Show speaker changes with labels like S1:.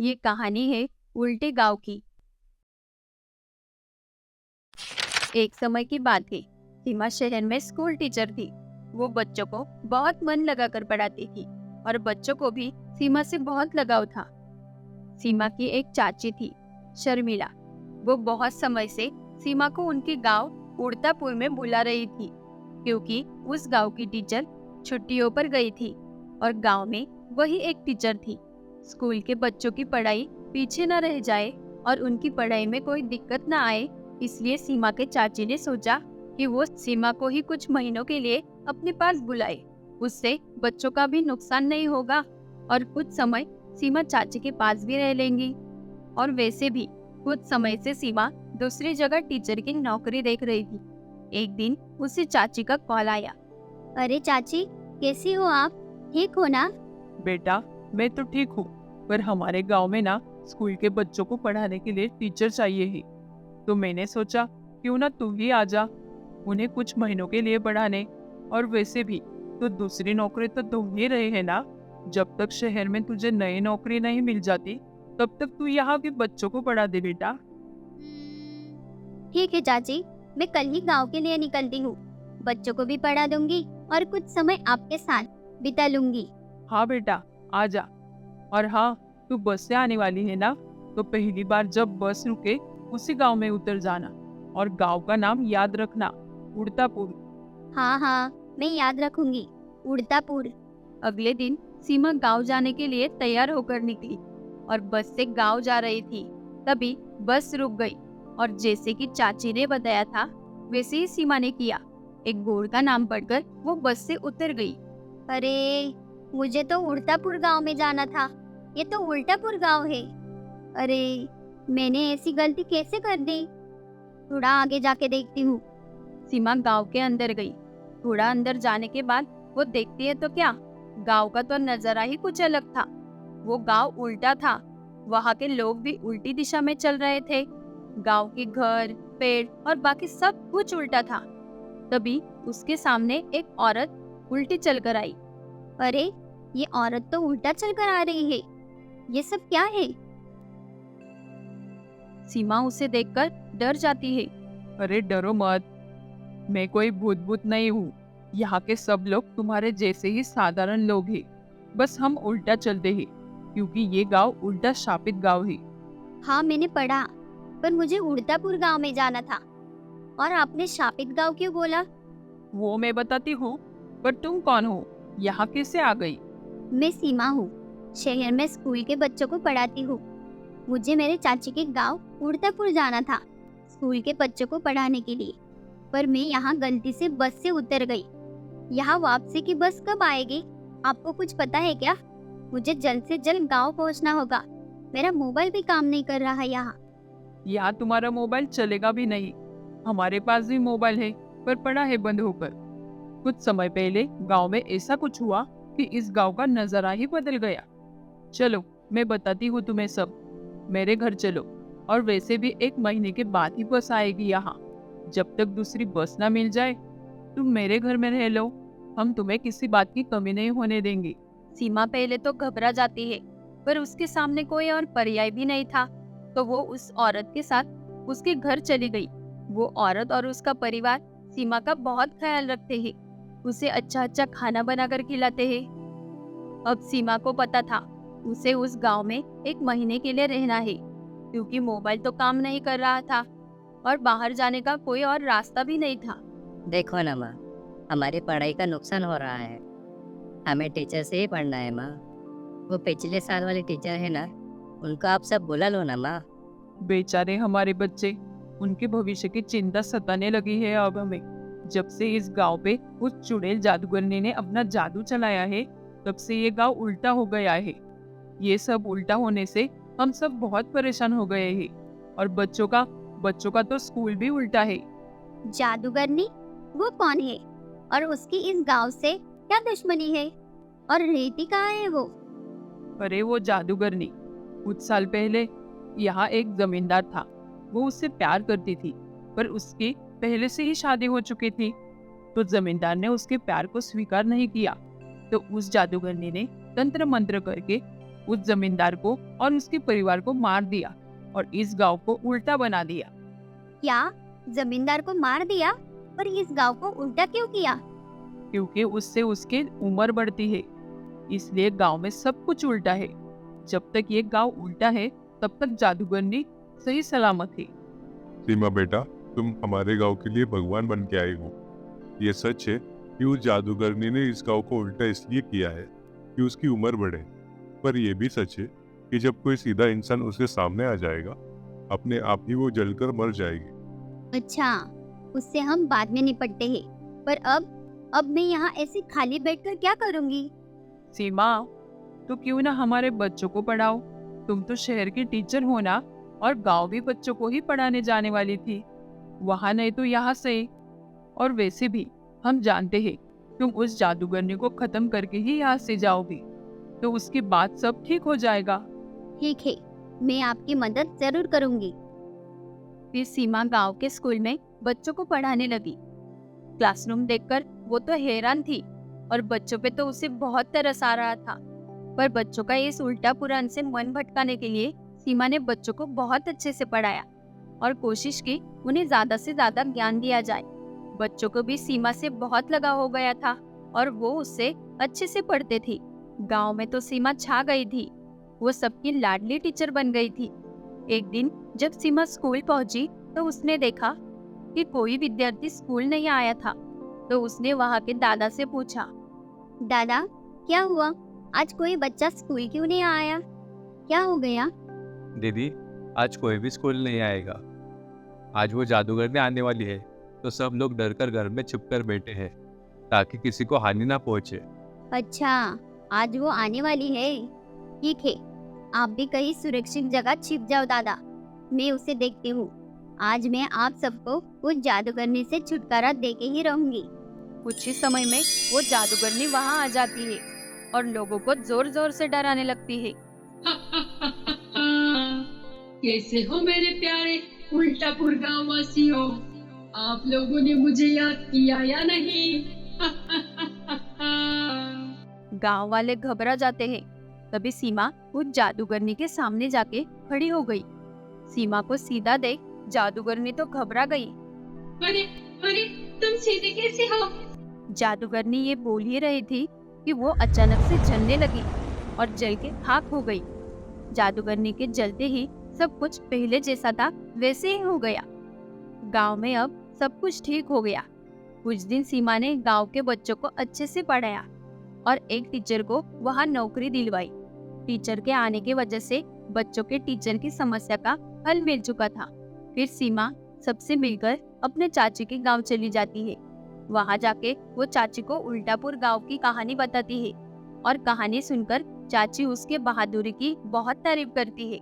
S1: ये कहानी है उल्टे गांव की। एक समय की बात है। सीमा शहर में स्कूल टीचर थी। वो बच्चों को बहुत मन लगाकर पढ़ाती थी और बच्चों को भी सीमा से बहुत लगाव था। सीमा की एक चाची थी, शर्मिला। वो बहुत समय से सीमा को उनके गांव उड़तापुर में बुला रही थी, क्योंकि उस गांव की टीचर छुट्टियों पर गई थी और गांव में वही एक टीचर थी। स्कूल के बच्चों की पढ़ाई पीछे न रह जाए और उनकी पढ़ाई में कोई दिक्कत न आए, इसलिए सीमा के चाची ने सोचा कि वो सीमा को ही कुछ महीनों के लिए अपने पास बुलाए। उससे बच्चों का भी नुकसान नहीं होगा और कुछ समय सीमा चाची के पास भी रह लेंगी। और वैसे भी कुछ समय से सीमा दूसरी जगह टीचर की नौकरी देख रही थी। एक दिन उसे चाची का कॉल आया।
S2: अरे चाची, कैसी हो आप? ठीक हो ना?
S3: बेटा, मैं तो ठीक हूँ, पर हमारे गांव में ना स्कूल के बच्चों को पढ़ाने के लिए टीचर चाहिए ही। तो मैंने सोचा क्यों ना तू ही आ जा, उन्हें कुछ महीनों के लिए पढ़ाने। और वैसे भी तो दूसरी नौकरी तो ढूंढ ही रहे हैं ना। जब तक शहर में तुझे नई नौकरी नहीं मिल जाती, तब तक तू यहाँ के बच्चों को पढ़ा दे बेटा।
S2: ठीक है चाची, मैं कल ही गांव के लिए निकलती हूँ। बच्चों को भी पढ़ा दूंगी और कुछ समय आपके साथ बिता लूंगी।
S3: हाँ बेटा, आ जा। और हाँ, तू बस से आने वाली है ना, तो पहली बार जब बस रुके उसी गांव में उतर जाना और गांव का नाम याद रखना, उड़तापुर।
S2: हाँ हाँ, मैं याद रखूंगी, उड़तापुर।
S1: अगले दिन सीमा गांव जाने के लिए तैयार होकर निकली और बस से गांव जा रही थी। तभी बस रुक गई और जैसे कि चाची ने बताया था वैसे ही सीमा ने किया। एक बोर्ड का नाम पढ़कर वो बस से उतर गई।
S2: अरे, मुझे तो उड़तापुर गांव में जाना था, ये तो उल्टापुर गांव है। अरे, मैंने ऐसी गलती कैसे कर दी? थोड़ा आगे जाके देखती हूँ।
S1: सीमा गांव के अंदर गई। थोड़ा अंदर जाने के बाद वो देखती है तो क्या, गांव का तो नजारा ही कुछ अलग था। वो गांव उल्टा था। वहाँ के लोग भी उल्टी दिशा में चल रहे थे। गांव के घर, पेड़ और बाकी सब कुछ उल्टा था। तभी उसके सामने एक औरत उल्टी चलकर आई।
S2: अरे, ये औरत तो उल्टा चलकर आ रही है। ये सब क्या है?
S1: सीमा उसे देखकर डर जाती है।
S3: अरे डरो मत, मैं कोई भूत नहीं हूँ। यहाँ के सब लोग तुम्हारे जैसे ही साधारण लोग हैं। बस हम उल्टा चलते हैं, क्योंकि ये गांव उल्टा शापित गांव है।
S2: हाँ, मैंने पढ़ा, पर मुझे उड़तापुर गांव में जाना था। और आपने शापित गांव क्यों बोला?
S3: वो मैं बताती हूँ, पर तुम कौन हो? यहाँ कैसे आ गई?
S2: मैं सीमा हूँ, शहर में स्कूल के बच्चों को पढ़ाती हूँ। मुझे मेरे चाची के गांव उड़तापुर जाना था स्कूल के बच्चों को पढ़ाने के लिए, पर मैं यहाँ गलती से बस से उतर गई। यहाँ वापसी की बस कब आएगी? आपको कुछ पता है क्या? मुझे जल्द से जल्द गांव पहुँचना होगा। मेरा मोबाइल भी काम नहीं कर रहा है यहाँ।
S3: यहाँ तुम्हारा मोबाइल चलेगा भी नहीं। हमारे पास भी मोबाइल है, पर पड़ा है बंद होकर। कुछ समय पहले गांव में ऐसा कुछ हुआ कि इस गांव का नजारा ही बदल गया। चलो, मैं बताती हूँ तुम्हें सब। मेरे घर चलो, और वैसे भी 1 महीने के बाद ही बस आएगी यहाँ। जब तक दूसरी बस ना मिल जाए, तुम मेरे घर में रह लो। हम तुम्हें किसी बात की कमी नहीं होने देंगे।
S1: सीमा पहले तो घबरा जाती है, पर उसके सामने कोई और पर्याय भी नहीं था, तो वो उस औरत के साथ उसके घर चली गई। वो औरत और उसका परिवार सीमा का बहुत ख्याल रखते हैं, उसे अच्छा अच्छा खाना बनाकर खिलाते हैं। अब सीमा को पता था उसे उस गांव में 1 महीने के लिए रहना है, क्योंकि मोबाइल तो काम नहीं कर रहा था और बाहर जाने का कोई और रास्ता भी नहीं था।
S4: देखो ना माँ, हमारी पढ़ाई का नुकसान हो रहा है। हमें टीचर से ही पढ़ना है माँ। वो पिछले साल वाले टीचर है ना, उनको आप सब बुला लो ना माँ।
S3: बेचारे हमारे बच्चे, उनके भविष्य की चिंता सताने लगी है अब हमें। जब से इस गांव पे उस चुड़ैल जादूगरनी ने अपना जादू चलाया है, तब से ये गांव उल्टा हो गया है। ये सब उल्टा होने से हम सब बहुत परेशान हो गए हैं। और बच्चों का तो स्कूल भी उल्टा है।
S2: जादूगरनी? वो कौन है? और उसकी इस गांव से क्या दुश्मनी है? और रहती कहाँ है वो?
S3: अरे वो जादूगरनी, कुछ साल पहले यहाँ एक जमींदार था। वो उससे प्यार करती थी, पर उसकी पहले से ही शादी हो चुकी थी। तो जमींदार ने उसके प्यार को स्वीकार नहीं किया। तो उस जादूगरनी ने तंत्र मंत्र करके उस जमींदार को और उसके परिवार को मार दिया और इस गांव को उल्टा बना दिया।
S2: क्या जमींदार को मार दिया? पर इस गांव को उल्टा क्यों किया?
S3: क्योंकि उससे उसकी उम्र बढ़ती है, इसलिए गांव में सब कुछ उल्टा है। जब तक ये गांव उल्टा है तब तक जादूगरनी सही सलामत है।
S5: सीमा बेटा, तुम हमारे गांव के लिए भगवान बन के आई हो। ये सच है कि उस जादूगरनी ने इस गांव को उल्टा इसलिए किया है कि उसकी उम्र बढ़े, पर यह भी सच है कि जब कोई सीधा इंसान उसके सामने आ जाएगा, अपने आप ही वो जलकर मर जाएगी।
S2: अच्छा, उससे हम बाद में निपटते हैं। पर अब मैं यहाँ ऐसे खाली बैठकर क्या करूँगी?
S3: सीमा, तो क्यों ना हमारे बच्चों को पढ़ाओ। तुम तो शहर की टीचर हो ना, और गांव भी बच्चों को ही पढ़ाने जाने वाली थी, वहां नहीं तो यहाँ से। और वैसे भी हम जानते हैं तुम उस जादूगरनी को खत्म करके ही यहाँ से जाओगी, तो उसके बाद सब ठीक हो जाएगा।
S2: ठीक है, मैं आपकी मदद जरूर करूँगी।
S1: फिर सीमा गांव के स्कूल में बच्चों को पढ़ाने लगी। क्लासरूम देखकर वो तो हैरान थी और बच्चों पे तो उसे बहुत तरस आ रहा था। पर बच्चों का इस उल्टा पुराण से मन भटकाने के लिए सीमा ने बच्चों को बहुत अच्छे से पढ़ाया और कोशिश की उन्हें ज्यादा से ज्यादा ज्ञान दिया जाए। बच्चों को भी सीमा से बहुत लगाव हो गया था और वो उससे अच्छे से पढ़ते थे। गांव में तो सीमा छा गई थी, वो सबकी लाडली टीचर बन गई थी। एक दिन जब सीमा स्कूल पहुंची तो उसने देखा कि कोई विद्यार्थी स्कूल नहीं आया था, तो उसने वहाँ के दादा से पूछा,
S2: दादा, क्या हुआ? आज कोई बच्चा स्कूल क्यों नहीं आया? क्या हो गया?
S6: दीदी, आज कोई भी स्कूल नहीं आएगा। आज वो जादूगरनी आने वाली है, तो सब लोग डरकर घर में छुपकर बैठे हैं ताकि किसी को हानि ना पहुंचे।
S2: अच्छा, आज वो आने वाली है। ठीक है, आप भी कहीं सुरक्षित जगह छिप जाओ दादा, मैं उसे देखती हूँ। आज मैं आप सबको उस जादूगरनी से छुटकारा दे के ही रहूंगी।
S1: कुछ ही समय में वो जादूगरनी वहाँ आ जाती है और लोगों को जोर जोर से डराने लगती है।
S7: कैसे हो मेरे प्यारे उल्टापुर गांव वासियों, आप लोगों ने मुझे याद किया या नहीं?
S1: गांव वाले घबरा जाते हैं। तभी सीमा उस जादूगरनी के सामने जाके खड़ी हो गई। सीमा को सीधा देख जादूगरनी तो घबरा गई।
S7: अरे अरे, तुम सीधे कैसे हो?
S1: जादूगरनी ये बोल ही रही थी कि वो अचानक से जलने लगी और जल के खाक हो गई। जादूगरनी के जलते ही सब कुछ पहले जैसा था वैसे ही हो गया। गांव में अब सब कुछ ठीक हो गया। कुछ दिन सीमा ने गांव के बच्चों को अच्छे से पढ़ाया और एक टीचर को वहां नौकरी दिलवाई। टीचर के आने की वजह से बच्चों के टीचर की समस्या का हल मिल चुका था। फिर सीमा सबसे मिलकर अपने चाची के गांव चली जाती है। वहां जाके वो चाची को उल्टापुर गांव की कहानी बताती है और कहानी सुनकर चाची उसके बहादुरी की बहुत तारीफ करती है।